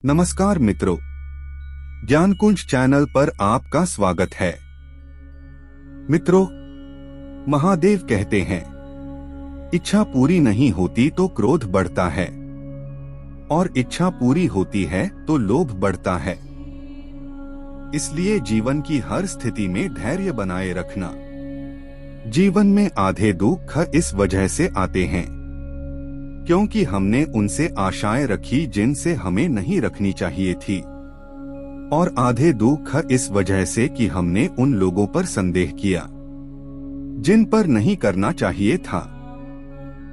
नमस्कार मित्रों, ज्ञानकुंज चैनल पर आपका स्वागत है। मित्रों, महादेव कहते हैं, इच्छा पूरी नहीं होती तो क्रोध बढ़ता है और इच्छा पूरी होती है तो लोभ बढ़ता है। इसलिए जीवन की हर स्थिति में धैर्य बनाए रखना। जीवन में आधे दुख इस वजह से आते हैं क्योंकि हमने उनसे आशाएं रखी जिनसे हमें नहीं रखनी चाहिए थी, और आधे दुख इस वजह से कि हमने उन लोगों पर संदेह किया जिन पर नहीं करना चाहिए था।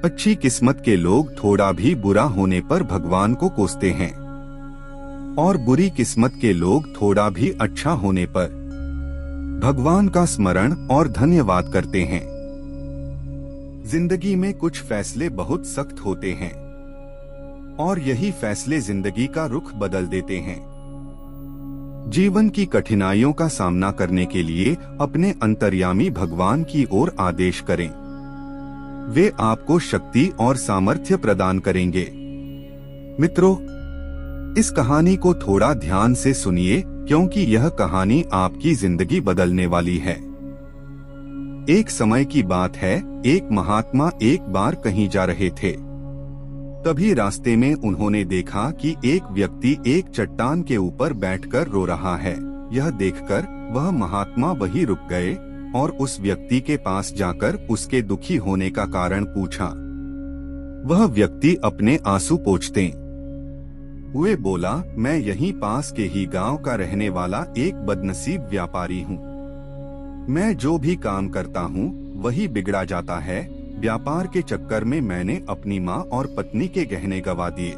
अच्छी किस्मत के लोग थोड़ा भी बुरा होने पर भगवान को कोसते हैं और बुरी किस्मत के लोग थोड़ा भी अच्छा होने पर भगवान का स्मरण और धन्यवाद करते हैं। जिंदगी में कुछ फैसले बहुत सख्त होते हैं और यही फैसले जिंदगी का रुख बदल देते हैं। जीवन की कठिनाइयों का सामना करने के लिए अपने अंतर्यामी भगवान की ओर आदेश करें। वे आपको शक्ति और सामर्थ्य प्रदान करेंगे। मित्रों, इस कहानी को थोड़ा ध्यान से सुनिए क्योंकि यह कहानी आपकी जिंदगी बदलने वाली है। एक समय की बात है, एक महात्मा एक बार कहीं जा रहे थे। तभी रास्ते में उन्होंने देखा कि एक व्यक्ति एक चट्टान के ऊपर बैठकर रो रहा है। यह देखकर वह महात्मा वहीं रुक गए और उस व्यक्ति के पास जाकर उसके दुखी होने का कारण पूछा। वह व्यक्ति अपने आंसू पोंछते हुए बोला, मैं यहीं पास के ही गांव का रहने वाला एक बदनसीब व्यापारी हूँ। मैं जो भी काम करता हूँ वही बिगड़ा जाता है। व्यापार के चक्कर में मैंने अपनी माँ और पत्नी के गहने गंवा दिए,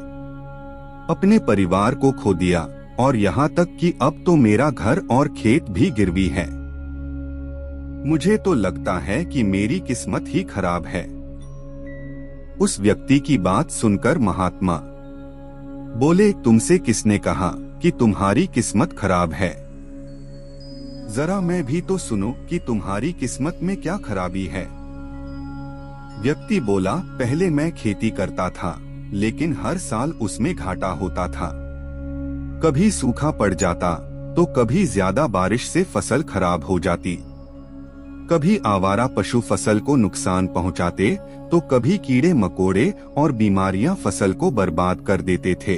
अपने परिवार को खो दिया और यहाँ तक कि अब तो मेरा घर और खेत भी गिरवी है। मुझे तो लगता है कि मेरी किस्मत ही खराब है। उस व्यक्ति की बात सुनकर महात्मा बोले, तुमसे किसने कहा कि तुम्हारी किस्मत खराब है? जरा मैं भी तो सुनो कि तुम्हारी किस्मत में क्या खराबी है। व्यक्ति बोला, पहले मैं खेती करता था लेकिन हर साल उसमें घाटा होता था। कभी सूखा पड़ जाता तो कभी ज्यादा बारिश से फसल खराब हो जाती, कभी आवारा पशु फसल को नुकसान पहुंचाते तो कभी कीड़े मकोड़े और बीमारियां फसल को बर्बाद कर देते थे।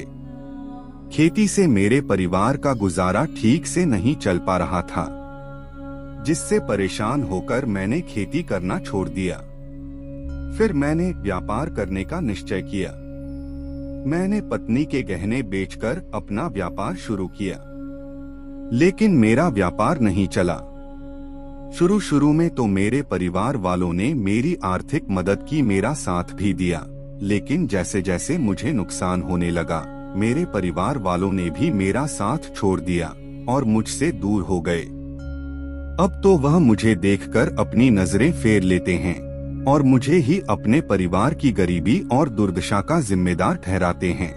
खेती से मेरे परिवार का गुजारा ठीक से नहीं चल पा रहा था, जिससे परेशान होकर मैंने खेती करना छोड़ दिया। फिर मैंने व्यापार करने का निश्चय किया। मैंने पत्नी के गहने बेचकर अपना व्यापार शुरू किया, लेकिन मेरा व्यापार नहीं चला। शुरू में तो मेरे परिवार वालों ने मेरी आर्थिक मदद की, मेरा साथ भी दिया, लेकिन जैसे जैसे मुझे नुकसान होने लगा मेरे परिवार वालों ने भी मेरा साथ छोड़ दिया और मुझसे दूर हो गए। अब तो वह मुझे देखकर अपनी नजरें फेर लेते हैं और मुझे ही अपने परिवार की गरीबी और दुर्दशा का जिम्मेदार ठहराते हैं।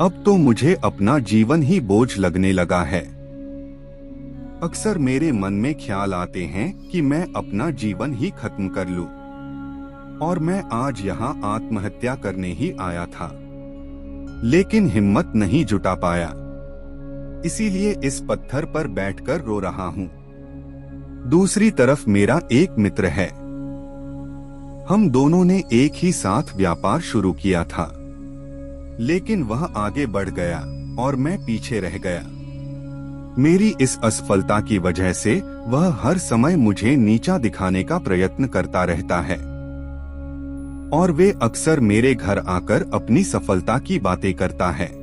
अब तो मुझे अपना जीवन ही बोझ लगने लगा है। अक्सर मेरे मन में ख्याल आते हैं कि मैं अपना जीवन ही खत्म कर लूं, और मैं आज यहाँ आत्महत्या करने ही आया था, लेकिन हिम्मत नहीं जुटा पाया। इसीलिए इस पत्थर पर बैठकर रो रहा हूँ। दूसरी तरफ मेरा एक मित्र है। हम दोनों ने एक ही साथ व्यापार शुरू किया था, लेकिन वह आगे बढ़ गया और मैं पीछे रह गया। मेरी इस असफलता की वजह से वह हर समय मुझे नीचा दिखाने का प्रयत्न करता रहता है और वे अक्सर मेरे घर आकर अपनी सफलता की बातें करता है।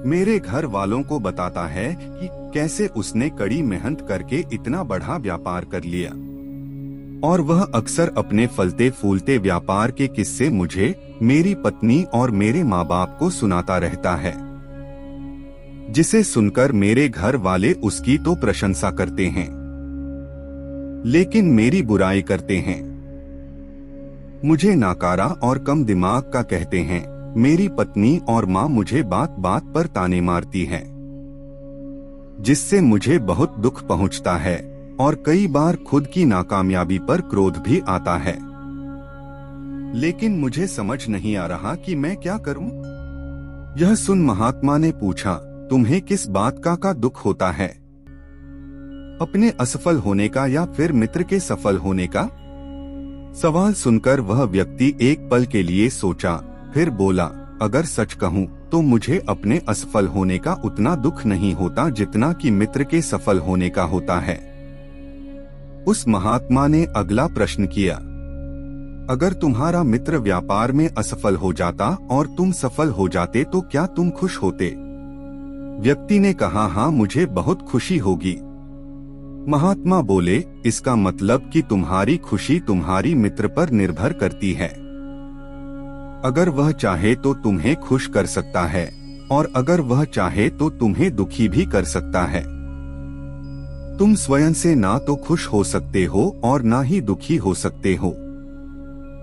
मेरे घर वालों को बताता है कि कैसे उसने कड़ी मेहनत करके इतना बड़ा व्यापार कर लिया, और वह अक्सर अपने फलते फूलते व्यापार के किस्से मुझे, मेरी पत्नी और मेरे माँ बाप को सुनाता रहता है, जिसे सुनकर मेरे घर वाले उसकी तो प्रशंसा करते हैं लेकिन मेरी बुराई करते हैं। मुझे नाकारा और कम दिमाग का कहते हैं। मेरी पत्नी और माँ मुझे बात बात पर ताने मारती है, जिससे मुझे बहुत दुख पहुंचता है और कई बार खुद की नाकामयाबी पर क्रोध भी आता है। लेकिन मुझे समझ नहीं आ रहा कि मैं क्या करूं। यह सुन महात्मा ने पूछा, तुम्हें किस बात का दुख होता है? अपने असफल होने का या फिर मित्र के सफल होने का? सवाल सुनकर वह व्यक्ति एक पल के लिए सोचा, फिर बोला, अगर सच कहूँ तो मुझे अपने असफल होने का उतना दुख नहीं होता जितना कि मित्र के सफल होने का होता है। उस महात्मा ने अगला प्रश्न किया, अगर तुम्हारा मित्र व्यापार में असफल हो जाता और तुम सफल हो जाते तो क्या तुम खुश होते? व्यक्ति ने कहा, हाँ, मुझे बहुत खुशी होगी। महात्मा बोले, इसका मतलब कि तुम्हारी खुशी तुम्हारी मित्र पर निर्भर करती है। अगर वह चाहे तो तुम्हें खुश कर सकता है और अगर वह चाहे तो तुम्हें दुखी भी कर सकता है। तुम स्वयं से ना तो खुश हो सकते हो और ना ही दुखी हो सकते हो।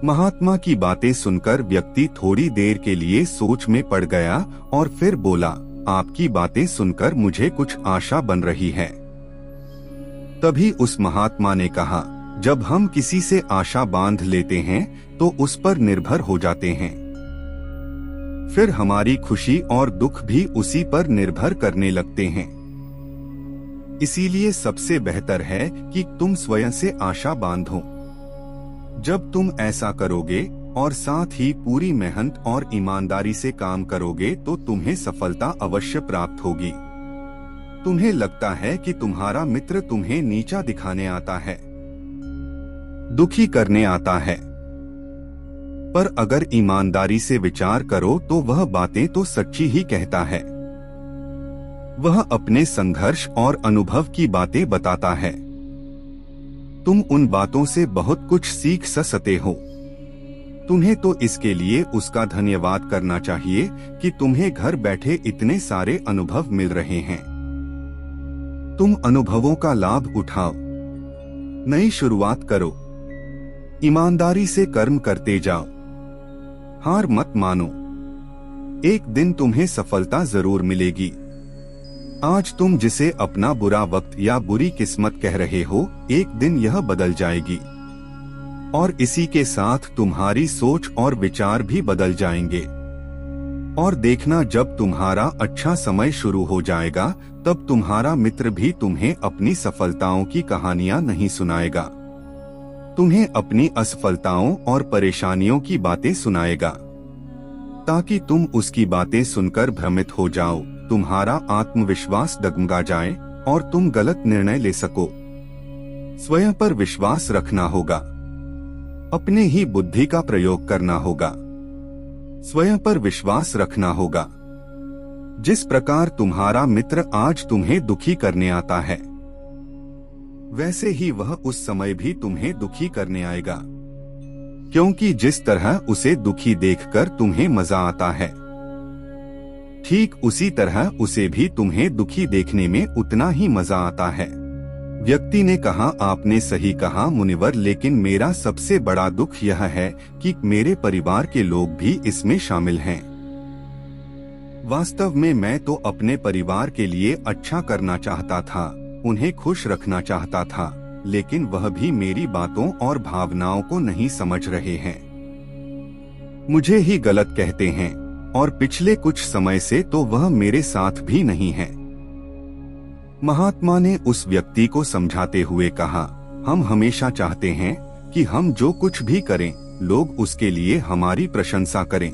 महात्मा की बातें सुनकर व्यक्ति थोड़ी देर के लिए सोच में पड़ गया और फिर बोला, आपकी बातें सुनकर मुझे कुछ आशा बन रही है। तभी उस महात्मा ने कहा, जब हम किसी से आशा बांध लेते हैं तो उस पर निर्भर हो जाते हैं, फिर हमारी खुशी और दुख भी उसी पर निर्भर करने लगते हैं। इसीलिए सबसे बेहतर है कि तुम स्वयं से आशा बांधो। जब तुम ऐसा करोगे और साथ ही पूरी मेहनत और ईमानदारी से काम करोगे तो तुम्हें सफलता अवश्य प्राप्त होगी। तुम्हें लगता है कि तुम्हारा मित्र तुम्हें नीचा दिखाने आता है, दुखी करने आता है, पर अगर ईमानदारी से विचार करो तो वह बातें तो सच्ची ही कहता है। वह अपने संघर्ष और अनुभव की बातें बताता है। तुम उन बातों से बहुत कुछ सीख सकते हो। तुम्हें तो इसके लिए उसका धन्यवाद करना चाहिए कि तुम्हें घर बैठे इतने सारे अनुभव मिल रहे हैं। तुम अनुभवों का लाभ उठाओ, नई शुरुआत करो, ईमानदारी से कर्म करते जाओ, हार मत मानो। एक दिन तुम्हें सफलता जरूर मिलेगी। आज तुम जिसे अपना बुरा वक्त या बुरी किस्मत कह रहे हो, एक दिन यह बदल जाएगी और इसी के साथ तुम्हारी सोच और विचार भी बदल जाएंगे। और देखना, जब तुम्हारा अच्छा समय शुरू हो जाएगा तब तुम्हारा मित्र भी तुम्हें अपनी सफलताओं की कहानियां नहीं सुनाएगा, तुम्हें अपनी असफलताओं और परेशानियों की बातें सुनाएगा, ताकि तुम उसकी बातें सुनकर भ्रमित हो जाओ, तुम्हारा आत्मविश्वास डगमगा जाए और तुम गलत निर्णय ले सको। स्वयं पर विश्वास रखना होगा, अपने ही बुद्धि का प्रयोग करना होगा, स्वयं पर विश्वास रखना होगा। जिस प्रकार तुम्हारा मित्र आज तुम्हें दुखी करने आता है, वैसे ही वह उस समय भी तुम्हें दुखी करने आएगा, क्योंकि जिस तरह उसे दुखी देखकर तुम्हें मजा आता है, ठीक उसी तरह उसे भी तुम्हें दुखी देखने में उतना ही मजा आता है। व्यक्ति ने कहा, आपने सही कहा मुनिवर, लेकिन मेरा सबसे बड़ा दुख यह है कि मेरे परिवार के लोग भी इसमें शामिल हैं। वास्तव में मैं तो अपने परिवार के लिए अच्छा करना चाहता था, उन्हें खुश रखना चाहता था, लेकिन वह भी मेरी बातों और भावनाओं को नहीं समझ रहे हैं, मुझे ही गलत कहते हैं और पिछले कुछ समय से तो वह मेरे साथ भी नहीं है। महात्मा ने उस व्यक्ति को समझाते हुए कहा, हम हमेशा चाहते हैं कि हम जो कुछ भी करें लोग उसके लिए हमारी प्रशंसा करें,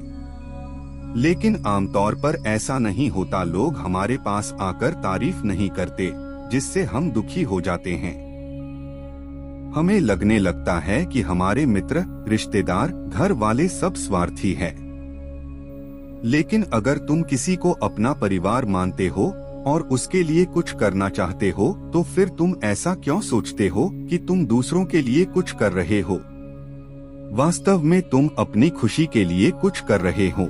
लेकिन आमतौर पर ऐसा नहीं होता। लोग हमारे पास आकर तारीफ नहीं करते, जिससे हम दुखी हो जाते हैं। हमें लगने लगता है कि हमारे मित्र, रिश्तेदार, घर वाले सब स्वार्थी हैं। लेकिन अगर तुम किसी को अपना परिवार मानते हो और उसके लिए कुछ करना चाहते हो, तो फिर तुम ऐसा क्यों सोचते हो कि तुम दूसरों के लिए कुछ कर रहे हो? वास्तव में तुम अपनी खुशी के लिए कुछ कर रहे हो,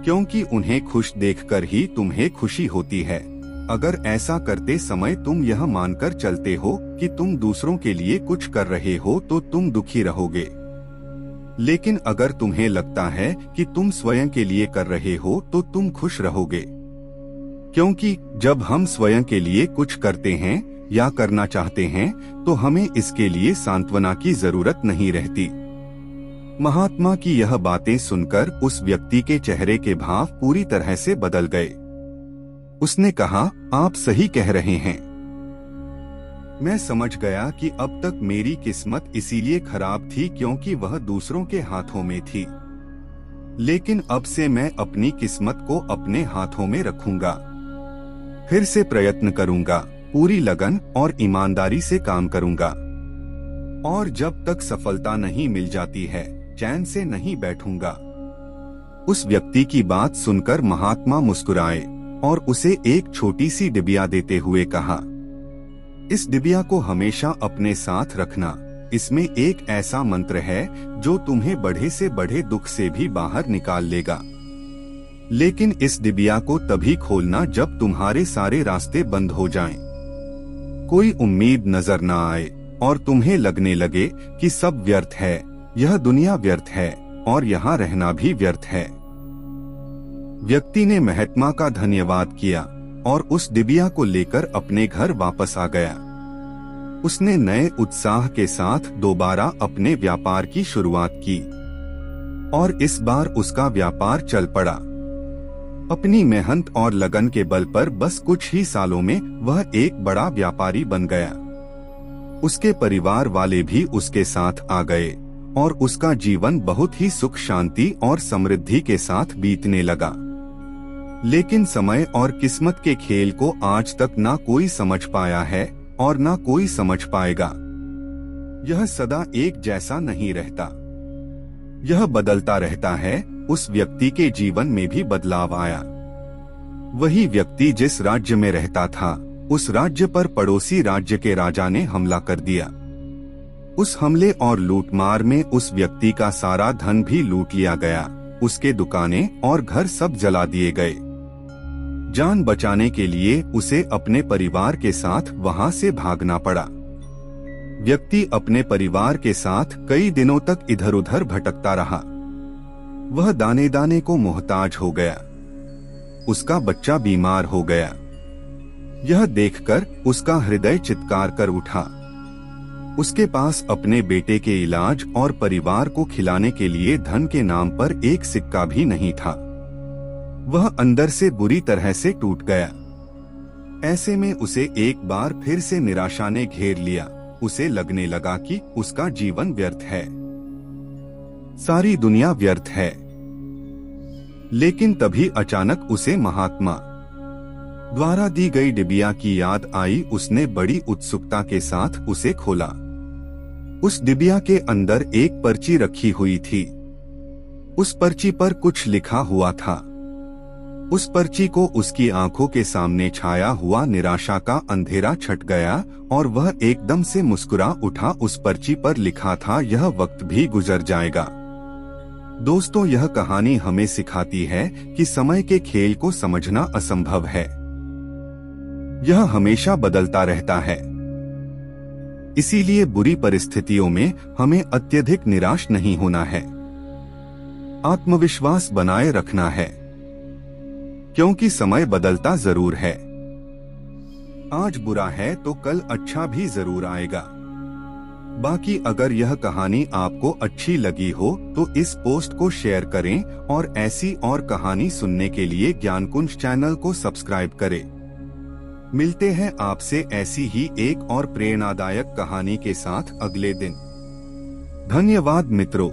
क्योंकि उन्हें खुश देखकर ही तुम्हें खुशी होती है। अगर ऐसा करते समय तुम यह मानकर चलते हो कि तुम दूसरों के लिए कुछ कर रहे हो तो तुम दुखी रहोगे। लेकिन अगर तुम्हें लगता है कि तुम स्वयं के लिए कर रहे हो तो तुम खुश रहोगे, क्योंकि जब हम स्वयं के लिए कुछ करते हैं या करना चाहते हैं तो हमें इसके लिए सांत्वना की जरूरत नहीं रहती। महात्मा की यह बातें सुनकर उस व्यक्ति के चेहरे के भाव पूरी तरह से बदल गए। उसने कहा, आप सही कह रहे हैं। मैं समझ गया कि अब तक मेरी किस्मत इसीलिए खराब थी क्योंकि वह दूसरों के हाथों में थी, लेकिन अब से मैं अपनी किस्मत को अपने हाथों में रखूंगा। फिर से प्रयत्न करूंगा, पूरी लगन और ईमानदारी से काम करूंगा, और जब तक सफलता नहीं मिल जाती है चैन से नहीं बैठूंगा। उस व्यक्ति की बात सुनकर महात्मा मुस्कुराए और उसे एक छोटी सी डिबिया देते हुए कहा, इस डिबिया को हमेशा अपने साथ रखना। इसमें एक ऐसा मंत्र है जो तुम्हें बढ़े से बढ़े दुख से भी बाहर निकाल लेगा। लेकिन इस डिबिया को तभी खोलना जब तुम्हारे सारे रास्ते बंद हो जाएं, कोई उम्मीद नजर न आए और तुम्हें लगने लगे कि सब व्यर्थ है, यह दुनिया व्यर्थ है और यहाँ रहना भी व्यर्थ है। व्यक्ति ने महात्मा का धन्यवाद किया और उस डिबिया को लेकर अपने घर वापस आ गया। उसने नए उत्साह के साथ दोबारा अपने व्यापार की शुरुआत की और इस बार उसका व्यापार चल पड़ा। अपनी मेहनत और लगन के बल पर बस कुछ ही सालों में वह एक बड़ा व्यापारी बन गया। उसके परिवार वाले भी उसके साथ आ गए और उसका जीवन बहुत ही सुख शांति और समृद्धि के साथ बीतने लगा। लेकिन समय और किस्मत के खेल को आज तक ना कोई समझ पाया है और ना कोई समझ पाएगा। यह सदा एक जैसा नहीं रहता, यह बदलता रहता है। उस व्यक्ति के जीवन में भी बदलाव आया। वही व्यक्ति जिस राज्य में रहता था, उस राज्य पर पड़ोसी राज्य के राजा ने हमला कर दिया। उस हमले और लूटमार में उस व्यक्ति का सारा धन भी लूट लिया गया। उसके दुकानें और घर सब जला दिए गए। जान बचाने के लिए उसे अपने परिवार के साथ वहां से भागना पड़ा। व्यक्ति अपने परिवार के साथ कई दिनों तक इधर उधर भटकता रहा। वह दाने दाने को मोहताज हो गया। उसका बच्चा बीमार हो गया। यह देखकर उसका हृदय चित्कार कर उठा। उसके पास अपने बेटे के इलाज और परिवार को खिलाने के लिए धन के नाम पर एक सिक्का भी नहीं था। वह अंदर से बुरी तरह से टूट गया। ऐसे में उसे एक बार फिर से निराशा ने घेर लिया। उसे लगने लगा कि उसका जीवन व्यर्थ है, सारी दुनिया व्यर्थ है। लेकिन तभी अचानक उसे महात्मा द्वारा दी गई डिबिया की याद आई। उसने बड़ी उत्सुकता के साथ उसे खोला। उस डिबिया के अंदर एक पर्ची रखी हुई थी। उस पर्ची पर कुछ लिखा हुआ था। उस पर्ची को उसकी आंखों के सामने छाया हुआ निराशा का अंधेरा छट गया और वह एकदम से मुस्कुरा उठा। उस पर्ची पर लिखा था, यह वक्त भी गुजर जाएगा। दोस्तों, यह कहानी हमें सिखाती है कि समय के खेल को समझना असंभव है। यह हमेशा बदलता रहता है। इसीलिए बुरी परिस्थितियों में हमें अत्यधिक निराश नहीं होना है। आत्मविश्वास बनाए रखना है, क्योंकि समय बदलता जरूर है। आज बुरा है तो कल अच्छा भी जरूर आएगा। बाकी अगर यह कहानी आपको अच्छी लगी हो तो इस पोस्ट को शेयर करें और ऐसी और कहानी सुनने के लिए ज्ञानकुंज चैनल को सब्सक्राइब करें। मिलते हैं आपसे ऐसी ही एक और प्रेरणादायक कहानी के साथ अगले दिन। धन्यवाद मित्रों।